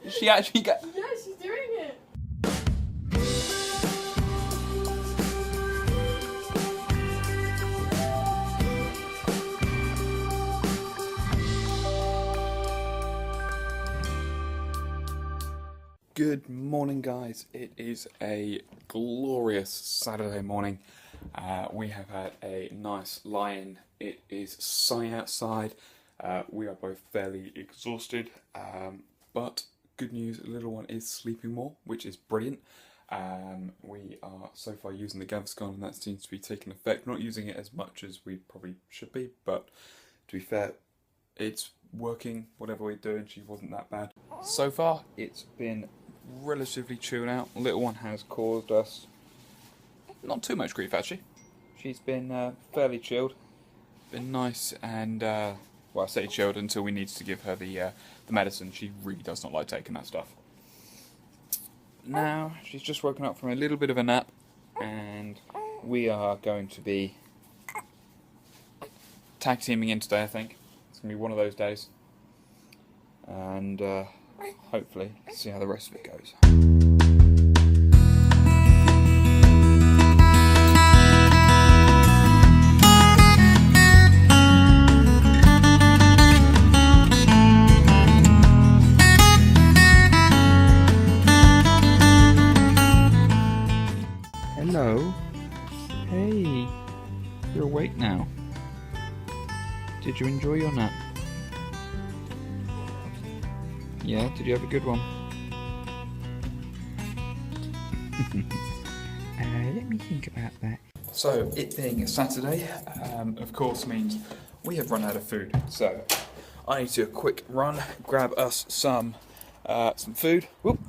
She actually got... Yeah, she's doing it. Good morning, guys. It is a glorious Saturday morning. We have had a nice lie-in. It is sunny outside. We are both fairly exhausted, but good news, the little one is sleeping more, which is brilliant. We are so far using the Gaviscon, and that seems to be taking effect. We're not using it as much as we probably should be, but to be fair, it's working. Whatever we're doing, she wasn't that bad. So far, it's been relatively chilled out. The little one has caused us not too much grief, actually. She's been fairly chilled. Been nice and, well, I say chilled until we need to give her the medicine. She really does not like taking that stuff. Now, she's just woken up from a little bit of a nap, and we are going to be tag teaming in today, I think. It's going to be one of those days. And hopefully see how the rest of it goes. Hello. Hey, you're awake now. Did you enjoy your nap? Yeah, did you have a good one? Let me think about that. So, it being a Saturday, of course, means we have run out of food. So, I need to do a quick run, grab us some food. Whoop,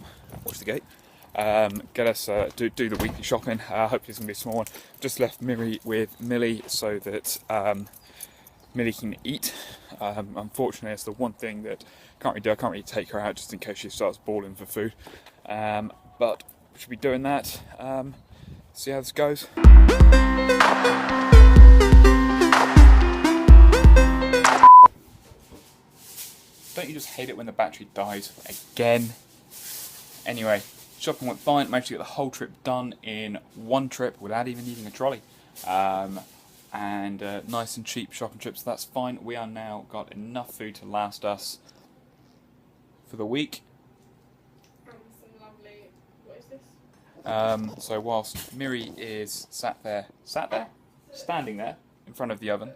watch the gate. Get us do the weekly shopping. Hopefully, it's gonna be a small one. Just left Miri with Millie so that Millie can eat. Unfortunately, it's the one thing that I can't really take her out just in case she starts bawling for food. But we should be doing that. See how this goes. Don't you just hate it when the battery dies again? Anyway, shopping went fine. Managed to get the whole trip done in one trip without even needing a trolley. And nice and cheap shopping trips, so that's fine. We are now got enough food to last us for the week. Some lovely, what is this? So whilst Miri is standing there in front of the oven,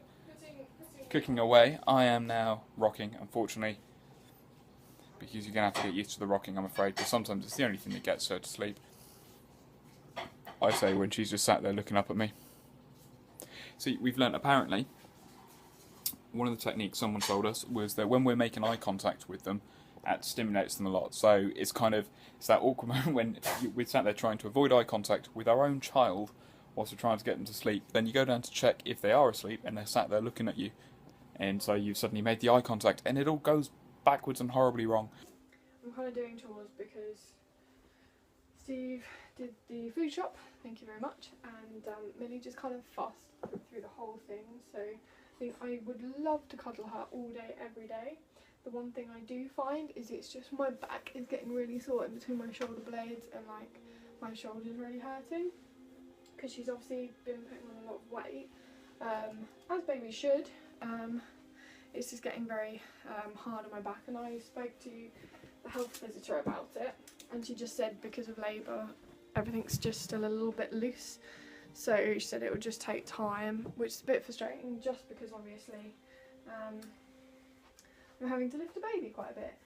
cooking away, I am now rocking, unfortunately, because you're going to have to get used to the rocking, I'm afraid, because sometimes it's the only thing that gets her to sleep. I say when she's just sat there looking up at me. See, we've learnt apparently, one of the techniques someone told us was that when we're making eye contact with them, it stimulates them a lot. So it's that awkward moment when we're sat there trying to avoid eye contact with our own child whilst we're trying to get them to sleep. Then you go down to check if they are asleep and they're sat there looking at you. And so you've suddenly made the eye contact and it all goes backwards and horribly wrong. I'm kind of doing chores because Steve did the food shop, thank you very much, and Millie just kind of fussed through the whole thing, so I think I would love to cuddle her all day, every day. The one thing I do find is it's just my back is getting really sore in between my shoulder blades, and like my shoulder's really hurting because she's obviously been putting on a lot of weight, as babies should. It's just getting very hard on my back, and I spoke to the health visitor about it, and she just said because of labour everything's just still a little bit loose, so she said it would just take time, which is a bit frustrating just because obviously I'm having to lift a baby quite a bit.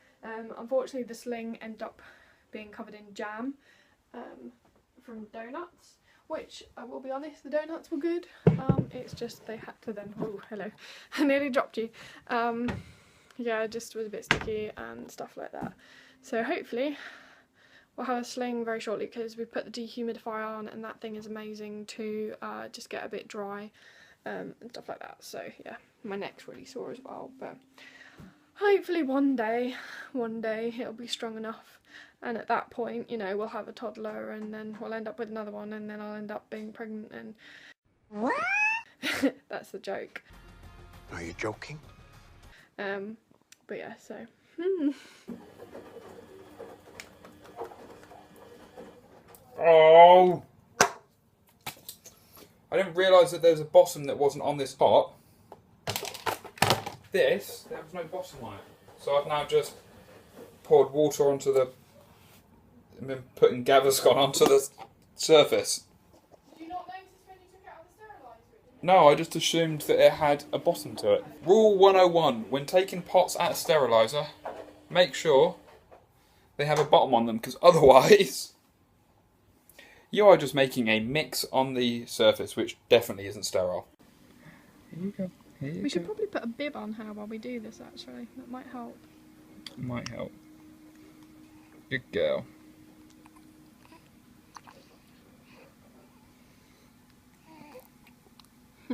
Unfortunately the sling ended up being covered in jam from donuts, which I will be honest, the donuts were good. It's just they had to then, oh hello, I nearly dropped you. Yeah, it just was a bit sticky and stuff like that. So hopefully we'll have a sling very shortly because we've put the dehumidifier on and that thing is amazing to just get a bit dry and stuff like that. So yeah, my neck's really sore as well, but hopefully one day it'll be strong enough, and at that point, you know, we'll have a toddler and then we'll end up with another one and then I'll end up being pregnant and... That's the joke. Are you joking? But yeah, so... Oh! I didn't realise that there was a bottom that wasn't on this pot. There was no bottom on it. So I've now just poured water onto the... and been putting Gaviscon onto the surface. Did you not notice when you took it out of the steriliser? No, I just assumed that it had a bottom to it. Rule 101. When taking pots out of steriliser, make sure they have a bottom on them, because otherwise you are just making a mix on the surface, which definitely isn't sterile. Here you go. We should probably put a bib on her while we do this, actually. That might help. Might help. Good girl.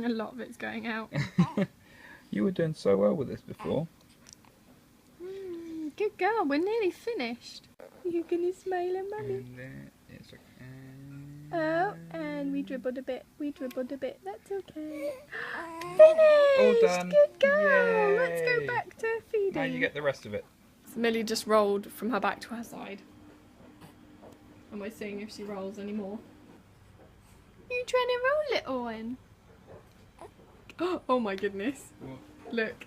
A lot of it's going out. You were doing so well with this before. Good girl, we're nearly finished. You're gonna smile at Mummy. And there it's okay. Oh, and we dribbled a bit. That's okay. All Finished! done. Good girl. Yay. Let's go back to feeding. Now you get the rest of it. Millie just rolled from her back to her side. And we're seeing if she rolls anymore. You trying to roll, little one? Oh my goodness. What? Look.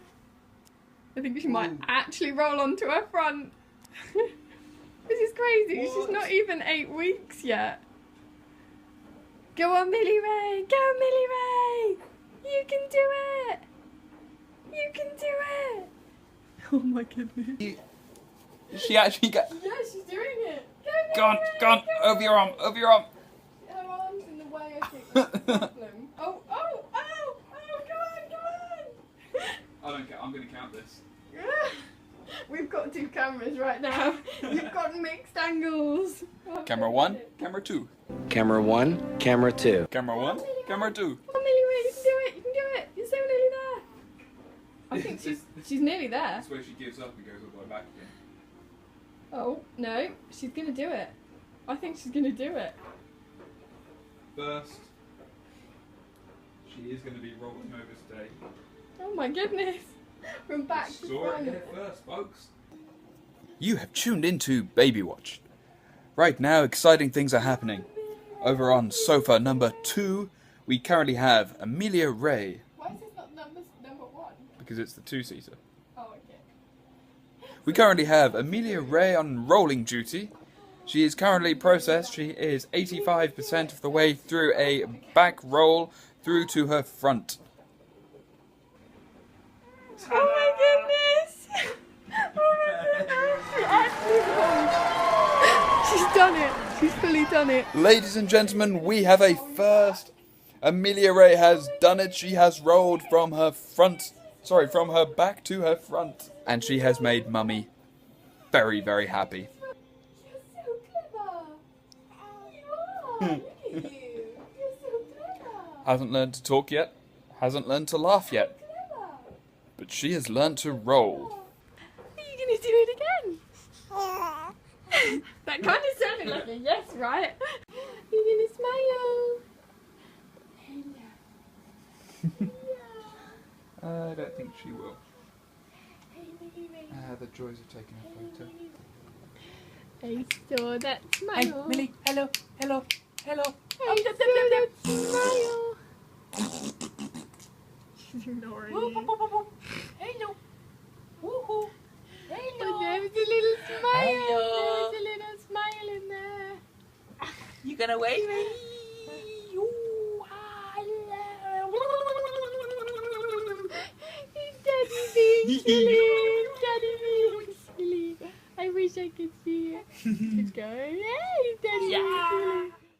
I think she might actually roll onto her front. This is crazy. What? She's not even 8 weeks yet. Go on, Millie-Rae. Go, Millie-Rae. You can do it. You can do it. Oh my goodness. She actually got... Yeah, she's doing it. Go on, go on. Over your arm, over your arm. Her arm's in the way, I think. That's the problem. Oh, go on. I don't care, I'm going to count this. We've got 2 cameras right now. You've got mixed angles. Camera 1, camera 2. Camera 1, camera 2. Camera 1, camera 2. Oh, Millie-Rae, you can do it. You can do it. You're so nearly there. I think she's nearly there. That's where she gives up and goes all the way back again. Oh, no. She's going to do it. I think she's going to do it. First, she is going to be rolling over today. Oh my goodness. From back to Saw it front. here first, folks. You have tuned into Baby Watch. Right now, exciting things are happening. Over on sofa number 2, we currently have Amelia-Rae. Why is this not number 1? Because it's the 2-seater. Oh, okay. We currently have Amelia-Rae on rolling duty. She is currently processed. She is 85% of the way through a back roll through to her front. Oh my goodness! Oh my goodness! She's done it. She's fully done it. Ladies and gentlemen, we have a first. Amelia-Rae has done it. She has rolled from her from her back to her front. And she has made Mummy very, very happy. You're so clever. You are. Look at you. You're so clever. Hasn't learned to talk yet. Hasn't learned to laugh yet. Clever. But she has learned to roll. Are you going to do it again? That kind of sounded like a yes, right? You're going to smile. Hello. I don't think she will. The joys of taking a photo. I saw that smile. Hey, Millie, hello. I saw that smile. She's ignoring you. Hello. Woohoo. But there was a little smile. Hello. There was a little smile in there. You gonna wave? Daddy's being silly. Daddy's being silly. I wish I could see it. Good girl. Yay, Daddy's being silly.